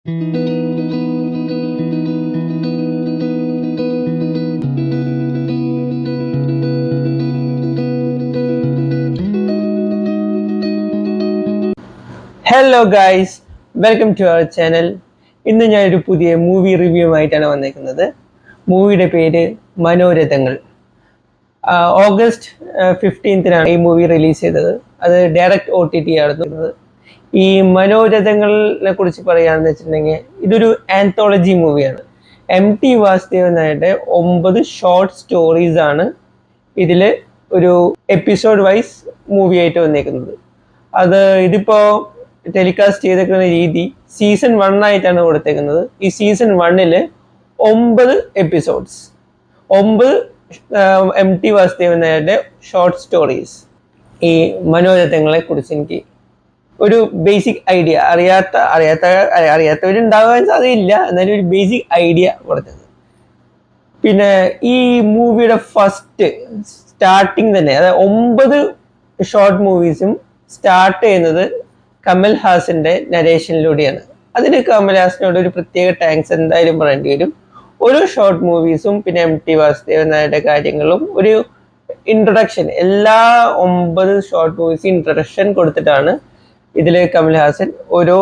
Hello guys, welcome to our channel. ഇന്ന് ഞാനൊരു പുതിയ മൂവി റിവ്യൂ ആയിട്ടാണ് വന്നേക്കുന്നത്. മൂവിയുടെ പേര് മനോരഥങ്ങൾ. ഓഗസ്റ്റ് 15 ഈ മൂവി റിലീസ് ചെയ്തത്. അത് ഡയറക്റ്റ് OTT ആയിരുന്നു. ഈ മനോരഥങ്ങളെ കുറിച്ച് പറയുകയാണെന്ന് വെച്ചിട്ടുണ്ടെങ്കിൽ ഇതൊരു ആന്തോളജി മൂവിയാണ്. MT വാസുദേവൻ നായരുടെ 9 ഷോർട്ട് സ്റ്റോറീസ് ആണ് ഇതിൽ ഒരു എപ്പിസോഡ് വൈസ് മൂവി ആയിട്ട് വന്നേക്കുന്നത്. ഇതിപ്പോ ടെലികാസ്റ്റ് ചെയ്തേക്കുന്ന രീതി സീസൺ 1 ആയിട്ടാണ് കൊടുത്തേക്കുന്നത്. ഈ സീസൺ 1 9 എപ്പിസോഡ്സ്, 9 MT വാസുദേവൻ നായരുടെ ഷോർട്ട് സ്റ്റോറീസ്. ഈ മനോരഥങ്ങളെ കുറിച്ച് എനിക്ക് ഒരു ബേസിക് ഐഡിയ, അറിയാത്തവരുണ്ടാകാൻ സാധ്യതയില്ല, എന്നാലും ഒരു ബേസിക് ഐഡിയ കൊടുത്തത്. പിന്നെ ഈ മൂവിയുടെ ഫസ്റ്റ് സ്റ്റാർട്ടിങ് തന്നെ, അതായത് 9 ഷോർട്ട് മൂവീസും സ്റ്റാർട്ട് ചെയ്യുന്നത് കമൽ ഹാസന്റെ നരേഷനിലൂടെയാണ്. അതിന് കമൽ ഹാസനോട് ഒരു പ്രത്യേക താങ്ക്സ് എന്തായാലും പറയേണ്ടി വരും. ഓരോ ഷോർട്ട് മൂവീസും പിന്നെ MT വാസുദേവൻ നായരുടെ കാര്യങ്ങളും ഒരു ഇൻട്രൊഡക്ഷൻ, എല്ലാ 9 ഷോർട്ട് മൂവീസ് ഇൻട്രൊഡക്ഷൻ കൊടുത്തിട്ടാണ് ഇതിൽ കമൽ ഹാസൻ ഓരോ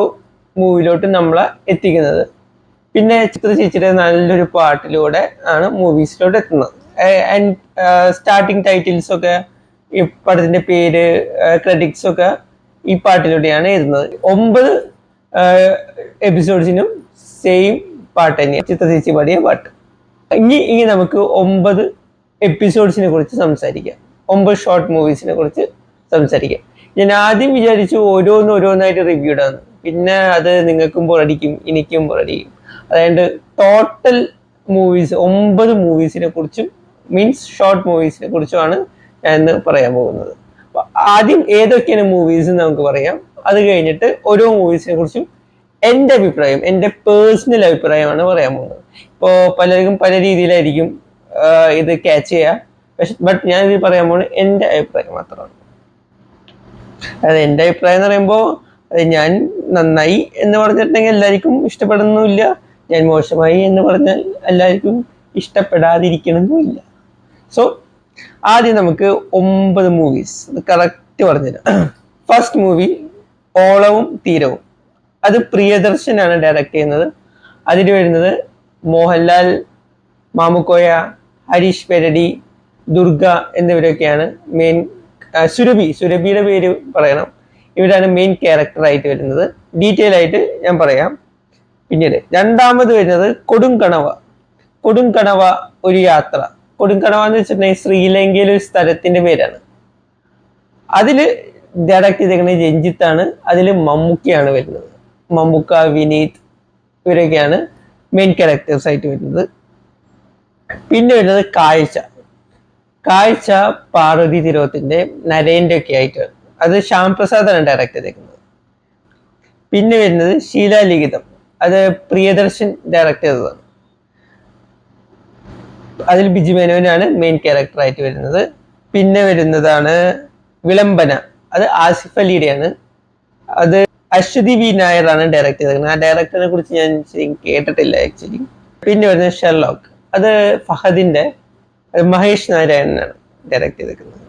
മൂവിയിലോട്ട് നമ്മളെ എത്തിക്കുന്നത്. പിന്നെ ചിത്ര ചേച്ചിയുടെ നല്ലൊരു പാട്ടിലൂടെ ആണ് മൂവീസിലോട്ട് എത്തുന്നത്. സ്റ്റാർട്ടിങ് ടൈറ്റിൽസ് ഒക്കെ, ഈ പടത്തിന്റെ പേര്, ക്രെഡിറ്റ്സ് ഒക്കെ ഈ പാട്ടിലൂടെയാണ് എഴുതുന്നത്. 9 എപ്പിസോഡ്സിനും സെയിം പാട്ട് തന്നെയാണ്, ചിത്ര ചേച്ചി പാടിയ പാട്ട്. ഇനി നമുക്ക് 9 എപ്പിസോഡ്സിനെ കുറിച്ച് സംസാരിക്കാം, 9 ഷോർട്ട് മൂവീസിനെ കുറിച്ച് സംസാരിക്കാം. ഞാൻ ആദ്യം വിചാരിച്ചു ഓരോന്നായിട്ട് റിവ്യൂ ഇടാന്ന്, പിന്നെ അത് നിങ്ങൾക്കും ബോറടിക്കും എനിക്കും ബോറടിക്കും. അതായത് ടോട്ടൽ മൂവീസ് 9 മൂവീസിനെ കുറിച്ചും, മീൻസ് ഷോർട്ട് മൂവീസിനെ കുറിച്ചുമാണ് ഞാൻ ഇന്ന് പറയാൻ പോകുന്നത്. ആദ്യം ഏതൊക്കെയാണ് മൂവീസ് നമുക്ക് പറയാം, അത് കഴിഞ്ഞിട്ട് ഓരോ മൂവീസിനെ കുറിച്ചും എൻ്റെ അഭിപ്രായം, എൻ്റെ പേഴ്സണൽ അഭിപ്രായമാണ് പറയാൻ പോകുന്നത്. ഇപ്പോൾ പലർക്കും പല രീതിയിലായിരിക്കും ഇത് ക്യാച്ച് ചെയ്യുക, ബട്ട് ഞാൻ ഇത് പറയാൻ പോകുന്നത് എൻ്റെ അഭിപ്രായം മാത്രമാണ്. അതായത് എൻ്റെ അഭിപ്രായം എന്ന് പറയുമ്പോൾ ഞാൻ നന്നായി എന്ന് പറഞ്ഞിട്ടുണ്ടെങ്കിൽ എല്ലാവർക്കും ഇഷ്ടപ്പെടുന്നില്ല, ഞാൻ മോശമായി എന്ന് പറഞ്ഞാൽ എല്ലാവർക്കും ഇഷ്ടപ്പെടാതിരിക്കണമെന്നില്ല. സോ ആദ്യം നമുക്ക് 9 മൂവീസ് കറക്റ്റ് പറഞ്ഞുതരാം. ഫസ്റ്റ് മൂവി ഓളവും തീരവും. അത് പ്രിയദർശനാണ് ഡയറക്റ്റ് ചെയ്യുന്നത്. അതിൽ വരുന്നത് മോഹൻലാൽ, മാമുക്കോയ, ഹരീഷ് പെരടി, ദുർഗ എന്നിവരൊക്കെയാണ് മെയിൻ. സുരഭിയുടെ പേര് പറയണം, ഇവരാണ് മെയിൻ ക്യാരക്ടറായിട്ട് വരുന്നത്. ഡീറ്റെയിൽ ആയിട്ട് ഞാൻ പറയാം പിന്നീട്. രണ്ടാമത് വരുന്നത് കൊടുംകണവ ഒരു യാത്ര. കൊടുംകണവ എന്ന് വെച്ചിട്ടുണ്ടെങ്കിൽ ശ്രീലങ്കയിലെ ഒരു സ്ഥലത്തിന്റെ പേരാണ്. അതില് ഡയറക്റ്റ് ചെയ്തേക്കുന്നത് രഞ്ജിത്താണ്. അതിൽ മമ്മൂക്കയാണ് വരുന്നത്. മമ്മൂക്ക, വിനീത് ഇവരൊക്കെയാണ് മെയിൻ ക്യാരക്ടേഴ്സ് ആയിട്ട് വരുന്നത്. പിന്നെ വരുന്നത് കാഴ്ച പാർവതി തിരുവോത്തിന്റെ, നരേന്റെ ഒക്കെ ആയിട്ട്. അത് ശ്യാം പ്രസാദാണ് ഡയറക്റ്റ് ചെയ്തേക്കുന്നത്. പിന്നെ വരുന്നത് ശീലാലിഖിതം. അത് പ്രിയദർശൻ ഡയറക്റ്റ് ചെയ്തതാണ്. അതിൽ ബിജു മേനോനാണ് മെയിൻ ക്യാരക്ടർ ആയിട്ട് വരുന്നത്. പിന്നെ വരുന്നതാണ് വിളംബന. അത് ആസിഫ് അലിയുടെയാണ്. അത് അശ്വതി വി നായരാണ് ഡയറക്റ്റ് ചെയ്തേക്കുന്നത്. ആ ഡയറക്ടറിനെ കുറിച്ച് ഞാൻ കേട്ടിട്ടില്ല ആക്ച്വലി. പിന്നെ വരുന്നത് ഷെർലോക്ക്. അത് ഫഹദിന്റെ, മഹേഷ് നാരായണനാണ് ഡയറക്റ്റ് ചെയ്തേക്കുന്നത്.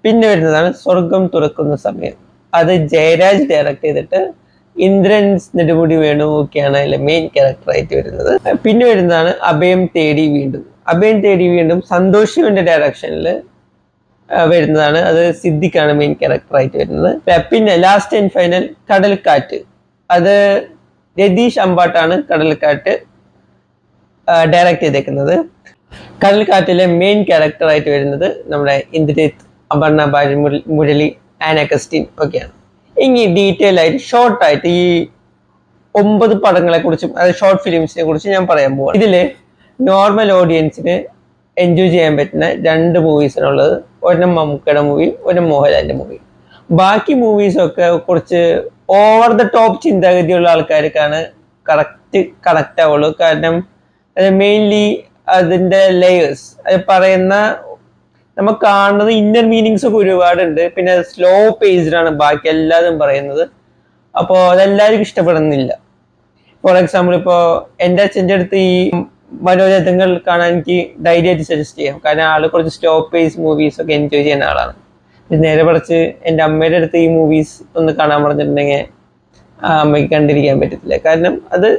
പിന്നെ വരുന്നതാണ് സ്വർഗം തുറക്കുന്ന സമയം. അത് ജയരാജ് ഡയറക്റ്റ് ചെയ്തിട്ട് ഇന്ദ്രൻസ്, നെടുമുടി വേണു ഒക്കെയാണ് അതിലെ മെയിൻ ക്യാരക്ടർ ആയിട്ട് വരുന്നത്. പിന്നെ വരുന്നതാണ് അഭയം തേടി വീണ്ടും. സന്തോഷ് ശിവന്റെ ഡയറക്ഷനിൽ വരുന്നതാണ്. അത് സിദ്ദിഖാണ് മെയിൻ ക്യാരക്ടർ ആയിട്ട് വരുന്നത്. പിന്നെ ലാസ്റ്റ് ആൻഡ് ഫൈനൽ കടൽക്കാറ്റ്. അത് രതീഷ് അമ്പാട്ടാണ് കടൽക്കാറ്റ് ഡയറക്റ്റ് ചെയ്തേക്കുന്നത്. കടൽക്കാറ്റിലെ മെയിൻ ക്യാരക്ടർ ആയിട്ട് വരുന്നത് നമ്മുടെ ഇന്ദ്രജിത്ത്, അപർണ മുരളി, ആൻ അഗസ്റ്റിൻ ഒക്കെയാണ്. ഇനി ഡീറ്റെയിൽ ആയിട്ട് ഷോർട്ടായിട്ട് ഈ 9 പടങ്ങളെ കുറിച്ചും, അതായത് ഷോർട്ട് ഫിലിംസിനെ കുറിച്ച് ഞാൻ പറയാൻ പോവാം. ഇതില് നോർമൽ ഓഡിയൻസിന് എൻജോയ് ചെയ്യാൻ പറ്റുന്ന 2 മൂവീസാണുള്ളത്. ഒരെണ്ണം മമ്മൂക്കയുടെ മൂവി, ഒരെണ്ണം മോഹൻലാലിന്റെ മൂവി. ബാക്കി മൂവീസൊക്കെ കുറച്ച് ഓവർ ദ ടോപ്പ് ചിന്താഗതിയുള്ള ആൾക്കാർക്കാണ് കണക്ട് ആവുള്ളൂ. കാരണം മെയിൻലി അതിന്റെ ലേയേഴ്സ്, അത് പറയുന്ന നമുക്ക് കാണുന്നത് ഇന്നർ മീനിങ്സ് ഒക്കെ ഒരുപാടുണ്ട്. പിന്നെ സ്ലോ പേസ്ഡ് ആണ് ബാക്കി എല്ലാതും പറയുന്നത്. അപ്പോൾ അതെല്ലാവർക്കും ഇഷ്ടപ്പെടുന്നില്ല. ഫോർ എക്സാമ്പിൾ ഇപ്പോ എൻ്റെ അച്ഛൻ്റെ അടുത്ത് ഈ മനോരഥങ്ങൾ കാണാൻ എനിക്ക് ധൈര്യമായിട്ട് സജസ്റ്റ് ചെയ്യാം. കാരണം ആള് കുറച്ച് സ്റ്റോപ്പ് പേസ് മൂവീസ് ഒക്കെ എൻജോയ് ചെയ്യുന്ന ആളാണ്. നേരെ പറിച്ച് എൻ്റെ അമ്മയുടെ അടുത്ത് ഈ മൂവീസ് ഒന്ന് കാണാൻ പറഞ്ഞിട്ടുണ്ടെങ്കിൽ ആ അമ്മയ്ക്ക് കണ്ടിരിക്കാൻ പറ്റത്തില്ല. കാരണം അത്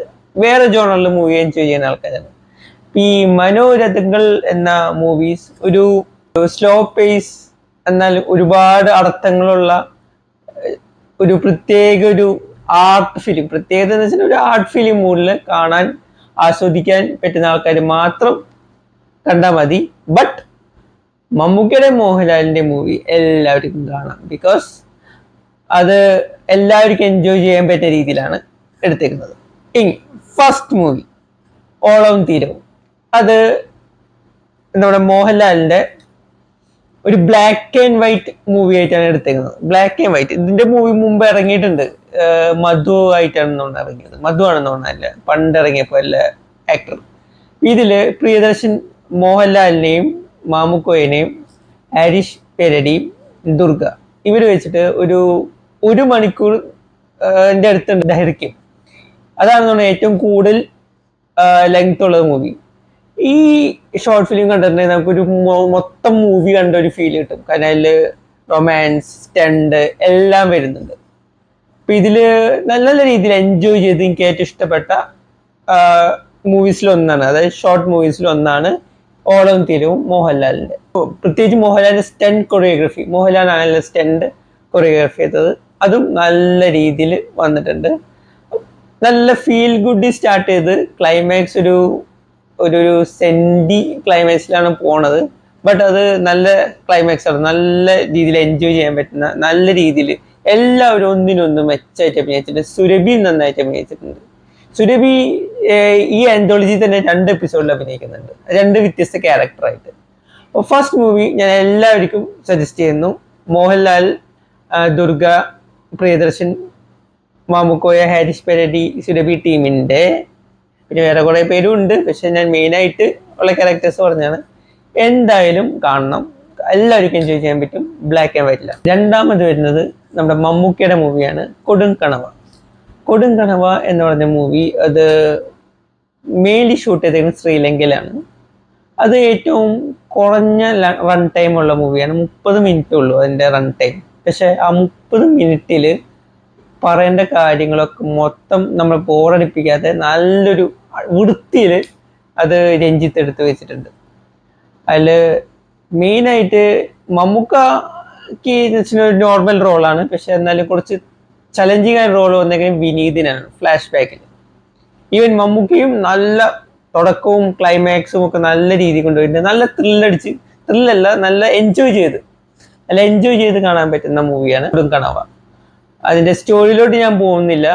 വേറെ ജോണറിൽ മൂവി എൻജോയ് ചെയ്യുന്ന ആൾക്കാരാണ്. ഈ മനോരഥങ്ങൾ എന്ന മൂവീസ് ഒരു സ്ലോ പേസ് എന്നാൽ ഒരുപാട് അർത്ഥങ്ങളുള്ള ഒരു പ്രത്യേക ഒരു ആർട്ട് ഫിലിം, പ്രത്യേകത എന്ന് വെച്ചാൽ ഒരു ആർട്ട് ഫിലിം മൂഡിൽ കാണാൻ ആസ്വദിക്കാൻ പറ്റുന്ന ആൾക്കാർ മാത്രം കണ്ടാൽ മതി. ബട്ട് മമ്മൂക്കയുടെ മോഹൻലാലിന്റെ മൂവി എല്ലാവർക്കും കാണാം. ബിക്കോസ് അത് എല്ലാവർക്കും എൻജോയ് ചെയ്യാൻ പറ്റിയ രീതിയിലാണ് എടുത്തേക്കുന്നത്. ഇനി ഫസ്റ്റ് മൂവി ഓളവും തീരവും, അത് നമ്മുടെ മോഹൻലാലിന്റെ ഒരു ബ്ലാക്ക് ആൻഡ് വൈറ്റ് മൂവി ആയിട്ടാണ് എടുത്തേക്കുന്നത്. ബ്ലാക്ക് ആൻഡ് വൈറ്റ് ഇതിന്റെ മൂവി മുമ്പ് ഇറങ്ങിയിട്ടുണ്ട്. മധു ആയിട്ടാണെന്നുകൊണ്ട് ഇറങ്ങിയത്, മധു ആണെന്നുകൊണ്ടല്ല, പണ്ട് ഇറങ്ങിയപ്പോ അല്ല ആക്ടർ. ഇതില് പ്രിയദർശൻ മോഹൻലാലിനെയും മാമുക്കോയനെയും ഹാരിഷ് പെരടിയും ദുർഗ ഇവർ വെച്ചിട്ട് ഒരു മണിക്കൂർ അടുത്തുണ്ട് ദൈർഘ്യം. അതാണ് ഏറ്റവും കൂടുതൽ ലെങ്ത് ഉള്ളത് മൂവി. ഈ ഷോർട്ട് ഫിലിം കണ്ടിട്ടുണ്ടെങ്കിൽ നമുക്കൊരു മൊത്തം മൂവി കണ്ട ഒരു ഫീൽ കിട്ടും. കാരണം അതില് റൊമാൻസ്, സ്റ്റണ്ട് എല്ലാം വരുന്നുണ്ട്. അപ്പൊ ഇതില് നല്ല നല്ല രീതിയിൽ എൻജോയ് ചെയ്ത് എനിക്ക് ഏറ്റവും ഇഷ്ടപ്പെട്ട മൂവീസിലൊന്നാണ്, അതായത് ഷോർട്ട് മൂവീസിലൊന്നാണ് ഓളവും തീരവും മോഹൻലാലിന്റെ. പ്രത്യേകിച്ച് മോഹൻലാലിന്റെ സ്റ്റണ്ട് കൊറിയോഗ്രഫി, മോഹൻലാലാണല്ലോ സ്റ്റണ്ട് കൊറിയോഗ്രഫി ചെയ്തത്, അതും നല്ല രീതിയിൽ വന്നിട്ടുണ്ട്. നല്ല ഫീൽ ഗുഡ് സ്റ്റാർട്ട് ചെയ്ത് ക്ലൈമാക്സ് ഒരു സെന്റി ക്ലൈമാക്സിലാണ് പോണത്. ബട്ട് അത് നല്ല ക്ലൈമാക്സ് ആണ്, നല്ല രീതിയിൽ എൻജോയ് ചെയ്യാൻ പറ്റുന്ന, നല്ല രീതിയിൽ എല്ലാവരും ഒന്നിനൊന്നും മെച്ചമായിട്ട് അഭിനയിച്ചിട്ടുണ്ട്. സുരഭി നന്നായിട്ട് അഭിനയിച്ചിട്ടുണ്ട്. സുരഭി ഈ ആന്തോളജി തന്നെ 2 എപ്പിസോഡിൽ അഭിനയിക്കുന്നുണ്ട്, 2 വ്യത്യസ്ത ക്യാരക്ടറായിട്ട്. അപ്പോൾ ഫസ്റ്റ് മൂവി ഞാൻ എല്ലാവർക്കും സജസ്റ്റ് ചെയ്യുന്നു. മോഹൻലാൽ, ദുർഗ, പ്രിയദർശൻ, മാമുക്കോയ, ഹാരിഷ് പെരടി, സുരഭി ടീമിന്റെ, പിന്നെ വേറെ കുറെ പേരും ഉണ്ട്, പക്ഷെ ഞാൻ മെയിനായിട്ട് ഉള്ള ക്യാരക്ടേഴ്സ് പറഞ്ഞാണ്. എന്തായാലും കാണണം, എല്ലാവർക്കും എൻജോയ് ചെയ്യാൻ പറ്റും. ബ്ലാക്ക് ആൻഡ് വൈറ്റില്ല. രണ്ടാമത് വരുന്നത് നമ്മുടെ മമ്മൂക്കയുടെ മൂവിയാണ് കൊടുംകണവ. കൊടുംകണവ എന്ന് പറഞ്ഞ മൂവി അത് മെയിൻലി ഷൂട്ട് ചെയ്തത് ശ്രീലങ്കയിലാണ്. അത് ഏറ്റവും കുറഞ്ഞ റൺ ടൈം ഉള്ള മൂവിയാണ്. 30 മിനിറ്റേ ഉള്ളൂ അതിൻ്റെ റൺ ടൈം. പക്ഷെ ആ 30 മിനിറ്റിൽ പറയേണ്ട കാര്യങ്ങളൊക്കെ മൊത്തം നമ്മൾ ബോറടിപ്പിക്കാതെ നല്ലൊരു വൃത്തിയിൽ അത് രഞ്ജിത്ത് എടുത്ത് വെച്ചിട്ടുണ്ട്. അതിൽ മെയിനായിട്ട് മമ്മൂക്കക്ക് ഒരു നോർമൽ റോളാണ്, പക്ഷെ എന്നാലും കുറച്ച് ചലഞ്ചിങ് ആയ റോൾ വന്നെങ്കിൽ വിനീതിനാണ് ഫ്ലാഷ് ബാക്കിൽ. ഈവൻ മമ്മൂക്കയും നല്ല തുടക്കവും ക്ലൈമാക്സും ഒക്കെ നല്ല രീതിയിൽ കൊണ്ടുപോയിട്ടുണ്ട്. നല്ല ത്രില്ലല്ല, നല്ല എൻജോയ് ചെയ്ത് കാണാൻ പറ്റുന്ന മൂവിയാണ് കൊടുംകണവ. അതിന്റെ സ്റ്റോറിയിലോട്ട് ഞാൻ പോകുന്നില്ല,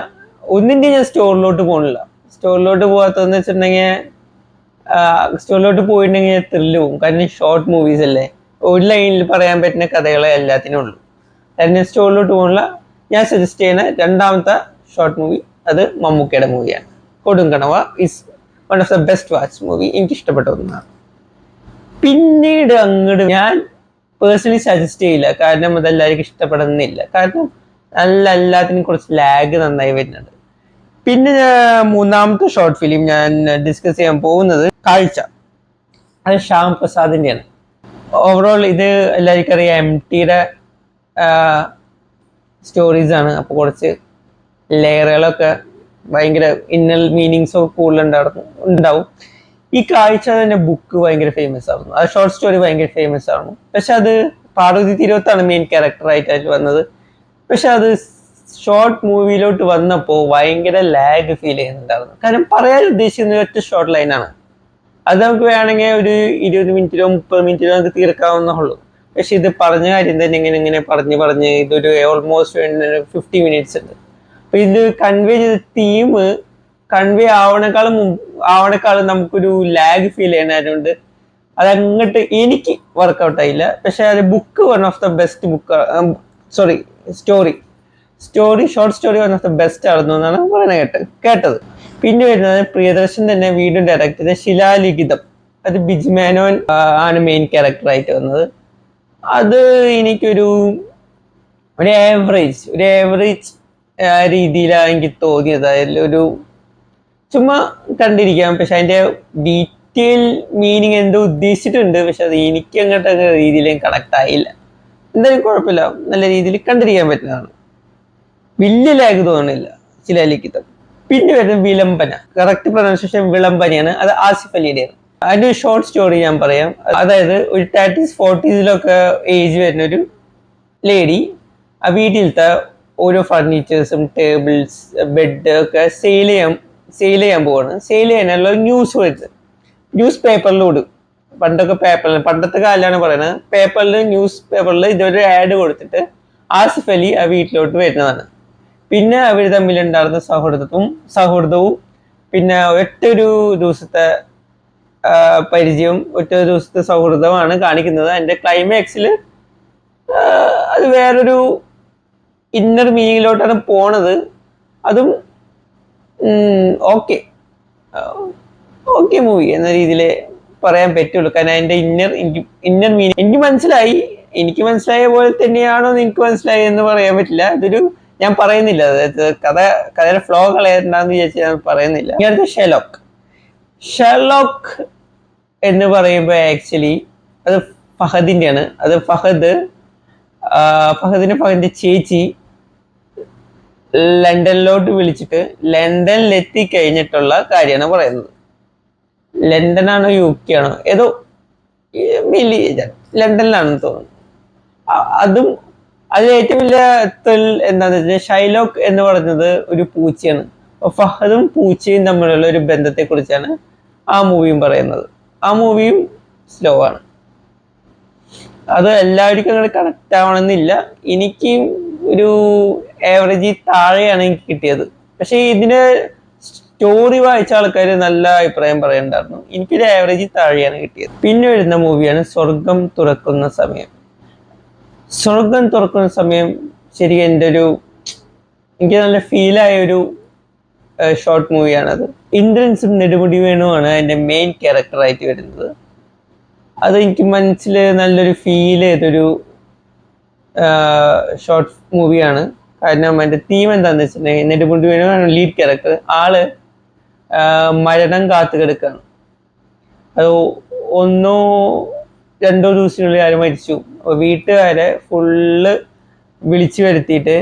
ഒന്നിന്റെ ഞാൻ സ്റ്റോറിലോട്ട് പോകുന്നില്ല. സ്റ്റോറിലോട്ട് പോകാത്തതെന്ന് വെച്ചിട്ടുണ്ടെങ്കിൽ സ്റ്റോറിലോട്ട് പോയിട്ടുണ്ടെങ്കിൽ ത്രില്ല് പോകും. കാരണം ഷോർട്ട് മൂവീസ് അല്ലേ, ഒരു ലൈനിൽ പറയാൻ പറ്റുന്ന കഥകളെ എല്ലാത്തിനും ഉള്ളൂ. അതിന് സ്റ്റോറിലോട്ട് പോകുന്നില്ല. ഞാൻ സജസ്റ്റ് ചെയ്യുന്ന രണ്ടാമത്തെ ഷോർട്ട് മൂവി അത് മമ്മൂക്കയുടെ മൂവിയാണ്. കൊടുംകണവ is one of the best watch movie, എനിക്ക് ഇഷ്ടപ്പെട്ട ഒന്നാണ്. പിന്നീട് അങ്ങോട്ട് ഞാൻ പേഴ്സണലി സജസ്റ്റ് ചെയ്യില്ല, കാരണം അതെല്ലാവർക്കും ഇഷ്ടപ്പെടുന്നില്ല. കാരണം എല്ലാത്തിനും കുറച്ച് ലാഗ് നന്നായി വരുന്നുണ്ട്. പിന്നെ മൂന്നാമത്തെ ഷോർട്ട് ഫിലിം ഞാൻ ഡിസ്കസ് ചെയ്യാൻ പോകുന്നത് കാഴ്ച, അത് ശ്യാം പ്രസാദിന്റെയാണ്. ഓവറോൾ ഇത് എല്ലാവർക്കും അറിയാം, MTയുടെ സ്റ്റോറീസ് ആണ്. അപ്പോൾ കുറച്ച് ലെയറുകളൊക്കെ ഭയങ്കര ഇന്നൽ മീനിങ്സ് ഒക്കെ കൂടുതലുണ്ടാവും. ഈ കാഴ്ച തന്നെ ബുക്ക് ഭയങ്കര ഫേമസ് ആയിരുന്നു, ആ ഷോർട്ട് സ്റ്റോറി ഭയങ്കര ഫേമസ് ആയിരുന്നു. പക്ഷെ അത് പാർവതി തിരുവത്താണ് മെയിൻ ക്യാരക്ടറായിട്ട് വന്നത്. പക്ഷെ അത് ഷോർട്ട് മൂവിയിലോട്ട് വന്നപ്പോൾ ഭയങ്കര ലാഗ് ഫീൽ ചെയ്യുന്നുണ്ടായിരുന്നു. കാരണം പറയാൻ ഉദ്ദേശിക്കുന്ന ഒറ്റ ഷോർട്ട് ലൈനാണ്. അത് നമുക്ക് വേണമെങ്കിൽ ഒരു 20 മിനിറ്റിലോ 30 മിനിറ്റിലോ നമുക്ക് തീർക്കാവുന്നുള്ളൂ. പക്ഷെ ഇത് പറഞ്ഞ കാര്യം തന്നെ ഇങ്ങനെ പറഞ്ഞ് ഇതൊരു ഓൾമോസ്റ്റ് 50 മിനിറ്റ്സ് ഉണ്ട്. അപ്പൊ ഇത് കൺവേ ചെയ്ത തീം കൺവേ ആവണേക്കാളും നമുക്കൊരു ലാഗ് ഫീൽ ചെയ്യുന്നതുകൊണ്ട് അതങ്ങോട്ട് എനിക്ക് വർക്കൗട്ട് ആയില്ല. പക്ഷെ അത് book one of the best book, short story one of the best ആയിരുന്നു എന്നാണ് പറയുന്നത് കേട്ടത്. പിന്നെ വരുന്നത് പ്രിയദർശൻ തന്നെ വീണ്ടും ഡയറക്ട് ചെയ്ത ശിലാലിഖിതം, അത് ബിജ് മേനോൻ ആണ് മെയിൻ ക്യാരക്ടറായിട്ട് വന്നത്. അത് എനിക്കൊരു ഏവറേജ് രീതിയിലാണ് എനിക്ക് തോന്നിയത്. അതിലൊരു ചുമ്മാ കണ്ടിരിക്കാം. പക്ഷെ അതിന്റെ ഡീറ്റെയിൽ മീനിങ് എന്തോ ഉദ്ദേശിച്ചിട്ടുണ്ട്. പക്ഷെ അത് എനിക്ക് അങ്ങോട്ട് രീതിയിലും കണക്ട് ആയില്ല. എന്തായാലും കുഴപ്പമില്ല, നല്ല രീതിയിൽ കണ്ടിരിക്കാൻ പറ്റുന്നതാണ്. വലിയ ലാഗ് തോന്നുന്നില്ല ചില ലിഖിതം. പിന്നെ വരുന്നത് വിളംബന. Correct pronunciation വിളംബനയാണ്. അത് ആസിഫ് അലിയുടെയാണ്. അതിന്റെ ഒരു ഷോർട്ട് സ്റ്റോറി ഞാൻ പറയാം. അതായത് ഒരു 30s 40s ഏജ് വരുന്ന ഒരു ലേഡി ആ വീട്ടിലത്തെ ഓരോ ഫർണിച്ചേഴ്സും ടേബിൾസ് ബെഡ് ഒക്കെ സെയിൽ ചെയ്യാൻ പോവാണ്. സെയിൽ ചെയ്യാനുള്ള ന്യൂസ് വരുന്നത് ന്യൂസ് പേപ്പറിലൂടെ. പണ്ടത്തെ കാലമാണ് പറയുന്നത്. ന്യൂസ് പേപ്പറിൽ ഇതൊരു ആഡ് കൊടുത്തിട്ട് ആസിഫ് അലി ആ വീട്ടിലോട്ട് വരുന്നതാണ്. പിന്നെ അവർ തമ്മിലുണ്ടായിരുന്ന സൗഹൃദവും പിന്നെ ഒറ്റൊരു ദിവസത്തെ പരിചയം, ഒറ്റ ദിവസത്തെ സൗഹൃദമാണ് കാണിക്കുന്നത്. അതിന്റെ ക്ലൈമാക്സിൽ അത് വേറൊരു ഇന്നർ മീനിങ്ങിലോട്ടാണ് പോണത്. അതും ഓക്കെ മൂവി എന്ന രീതിയിൽ പറയാൻ പറ്റുള്ളൂ. കാരണം അതിന്റെ ഇന്നർ മീനിങ് എനിക്ക് മനസ്സിലായ പോലെ തന്നെയാണോ നിനക്ക് മനസ്സിലായി എന്ന് പറയാൻ പറ്റില്ല. അതൊരു ഞാൻ പറയുന്നില്ല, കഥയുടെ ഫ്ലോ കളയണ്ടെന്ന് വിചാരിച്ച് ഞാൻ പറയുന്നില്ല. അടുത്ത ഷെർലോക്ക് എന്ന് പറയുമ്പോൾ ആക്ച്വലി അത് ഫഹദിന്റെയാണ്. അത് ഫഹദിന്റെ ചേച്ചി ലണ്ടനിലോട്ട് വിളിച്ചിട്ട് ലണ്ടനിൽ എത്തിക്കഴിഞ്ഞിട്ടുള്ള കാര്യമാണ് പറയുന്നത്. ലണ്ടനാണോ UK ആണോ ഏതോ ലണ്ടനിലാണെന്ന് തോന്നുന്നു. അതിൽ ഏറ്റവും വലിയ എന്താണെന്ന് വെച്ചാൽ ഷൈലോക്ക് എന്ന് പറയുന്നത് ഒരു പൂച്ചയാണ്. ഫഹദും പൂച്ചയും തമ്മിലുള്ള ഒരു ബന്ധത്തെ കുറിച്ചാണ് ആ മൂവിയും പറയുന്നത്. ആ മൂവിയും സ്ലോ ആണ്. അത് എല്ലാവർക്കും അങ്ങനെ കണക്ട് ആവണമെന്നില്ല. എനിക്ക് ഒരു ആവറേജ് താഴെയാണ് എനിക്ക് കിട്ടിയത്. പക്ഷെ ഇതിന് സ്റ്റോറി വായിച്ച ആൾക്കാർ നല്ല അഭിപ്രായം പറയുന്നുണ്ടായിരുന്നു. എനിക്കൊരു ആവറേജ് താഴെയാണ് കിട്ടിയത്. പിന്നെ വരുന്ന മൂവിയാണ് സ്വർഗം തുറക്കുന്ന സമയം. ശരിക്കും എനിക്ക് നല്ല ഫീലായ ഒരു ഷോർട്ട് മൂവിയാണത്. ഇന്ദ്രൻസും നെടുമുടി വേണുമാണ് അതിന്റെ മെയിൻ ക്യാരക്ടറായിട്ട് വരുന്നത്. അത് എനിക്ക് മനസ്സിൽ നല്ലൊരു ഫീൽ ചെയ്തൊരു ഷോർട്ട് മൂവിയാണ്. കാരണം അതിന്റെ തീം എന്താന്ന് വെച്ചിട്ടുണ്ടെങ്കിൽ നെടുമുടി വേണുവാണ് ലീഡ് ക്യാരക്ടർ. ആള് മരണം കാത്തു കിടക്കുകയാണ്. അത് 1-2 ദിവസത്തിനുള്ളിൽ ആര് മരിച്ചു. വീട്ടുകാരെ ഫുള്ള് വിളിച്ചു വരുത്തിയിട്ട്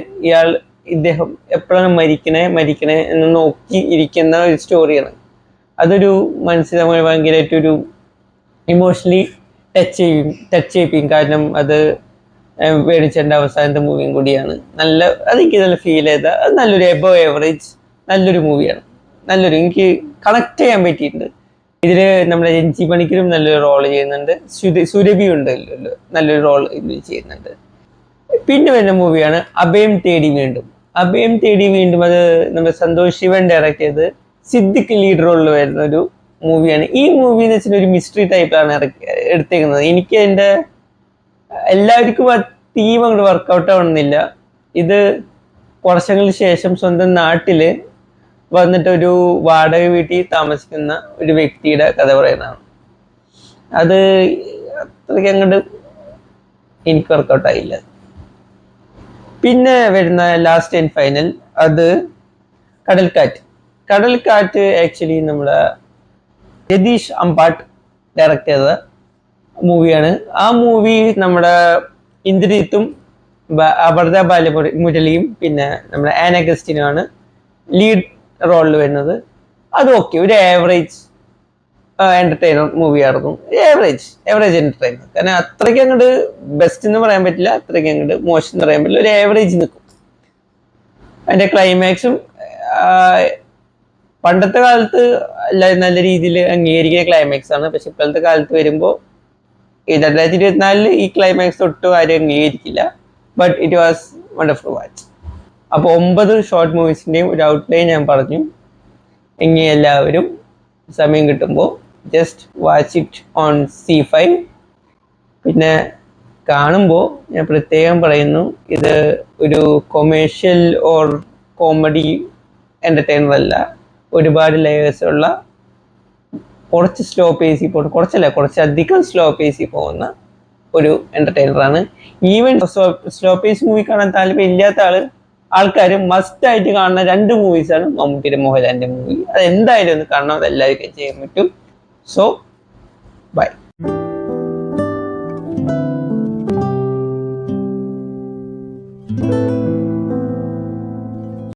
ഇദ്ദേഹം എപ്പോഴാണ് മരിക്കണേ എന്ന് നോക്കി ഇരിക്കുന്ന ഒരു സ്റ്റോറിയാണ്. അതൊരു മനസ്സിൽ നമ്മൾ ഭയങ്കരമായിട്ടൊരു ഇമോഷണലി ടച്ച് ചെയ്യിപ്പിക്കും. കാരണം അത് വേണിച്ചേട്ടൻ്റെ അവസാനത്തെ മൂവിയും കൂടിയാണ്. അതെനിക്ക് നല്ല ഫീൽ ചെയ്ത അത് നല്ലൊരു എബവ് ഏവറേജ് നല്ലൊരു മൂവിയാണ്. എനിക്ക് കണക്ട് ചെയ്യാൻ പറ്റിയിട്ടുണ്ട്. ഇതില് നമ്മുടെ രഞ്ജി പണിക്കരും നല്ലൊരു റോള് ചെയ്യുന്നുണ്ട്. സുരഭി ഉണ്ടല്ലോ, നല്ലൊരു റോൾ ഇതിൽ ചെയ്യുന്നുണ്ട്. പിന്നെ വരുന്ന മൂവിയാണ് അഭയം തേടി വീണ്ടും. അത് നമ്മുടെ സന്തോഷ് ശിവൻ ഡയറക്ട് ചെയ്ത് സിദ്ദിഖ് ലീഡ് റോളിൽ വരുന്ന ഒരു മൂവിയാണ്. ഈ മൂവി എന്ന് വെച്ചാൽ ഒരു മിസ്റ്ററി ടൈപ്പിലാണ് എടുത്തേക്കുന്നത്. എനിക്ക് അതിന്റെ എല്ലാവർക്കും ആ തീം അങ്ങോട്ട് വർക്കൗട്ട് ആവണമെന്നില്ല. ഇത് വർഷങ്ങൾക്ക് ശേഷം സ്വന്തം നാട്ടില് വന്നിട്ട് ഒരു വാടക വീട്ടിൽ താമസിക്കുന്ന ഒരു വ്യക്തിയുടെ കഥ പറയുന്നതാണ്. അത് അത്രയ്ക്ക് അങ്ങോട്ട് എനിക്ക് വർക്കൗട്ട് ആയില്ല. പിന്നെ വരുന്ന ലാസ്റ്റ് ആൻഡ് ഫൈനൽ അത് കടൽക്കാറ്റ് ആക്ച്വലി നമ്മുടെ രതീഷ് അമ്പാട്ട് ഡയറക്ട് ചെയ്ത മൂവിയാണ്. ആ മൂവി നമ്മുടെ ഇന്ദ്രജിത്തും അപർദ ബാലമുരളിയും പിന്നെ നമ്മുടെ ആന അഗസ്റ്റിനുമാണ് ലീഡ് റോളിൽ വരുന്നത്. അത് ഓക്കെ, ഒരു ആവറേജ് എന്റർടൈനർ മൂവിയായിരുന്നു. Average entertainer. കാരണം അത്രയ്ക്ക് അങ്ങോട്ട് ബെസ്റ്റ് എന്ന് പറയാൻ പറ്റില്ല, അത്രയ്ക്ക് അങ്ങോട്ട് മോശം എന്ന് പറയാൻ പറ്റില്ല. ഒരു ആവറേജ് നിൽക്കും. അതിന്റെ ക്ലൈമാക്സും പണ്ടത്തെ കാലത്ത് നല്ല രീതിയിൽ അംഗീകരിക്കുന്ന ക്ലൈമാക്സ് ആണ്. പക്ഷെ ഇപ്പോഴത്തെ കാലത്ത് വരുമ്പോൾ 2024 ഈ ക്ലൈമാക്സ് ഒട്ടും ആരും അംഗീകരിക്കില്ല. But it was wonderful watch. അപ്പോൾ 9 ഷോർട്ട് മൂവീസിന്റെയും ഒരു ഔട്ട്ലൈൻ ഞാൻ പറഞ്ഞു. ഇനി എല്ലാവരും സമയം കിട്ടുമ്പോൾ just watch it on C5. പിന്നെ കാണുമ്പോൾ ഞാൻ പ്രത്യേകം പറയുന്നു, ഇത് ഒരു കൊമേഴ്ഷ്യൽ ഓർ കോമഡി എന്റർടൈനർ അല്ല. ഒരുപാട് ലെയേഴ്സ് ഉള്ള കുറച്ച് കുറച്ചധികം സ്ലോ പേസിൽ പോകുന്ന ഒരു എന്റർടൈനറാണ്. ഈവൻ സ്ലോ പേസ് മൂവി കാണാൻ താല്പര്യം ഇല്ലാത്ത ആള് ആൾക്കാർ മസ്റ്റ് ആയിട്ട് കാണുന്ന 2 മൂവീസാണ് മമ്മൂട്ടിയുടെ മോഹൻലാലിന്റെ മൂവി. അത് എന്തായാലും ഒന്ന് കാണണം, അത് എല്ലാവർക്കും ചെയ്യാൻ പറ്റും. So by.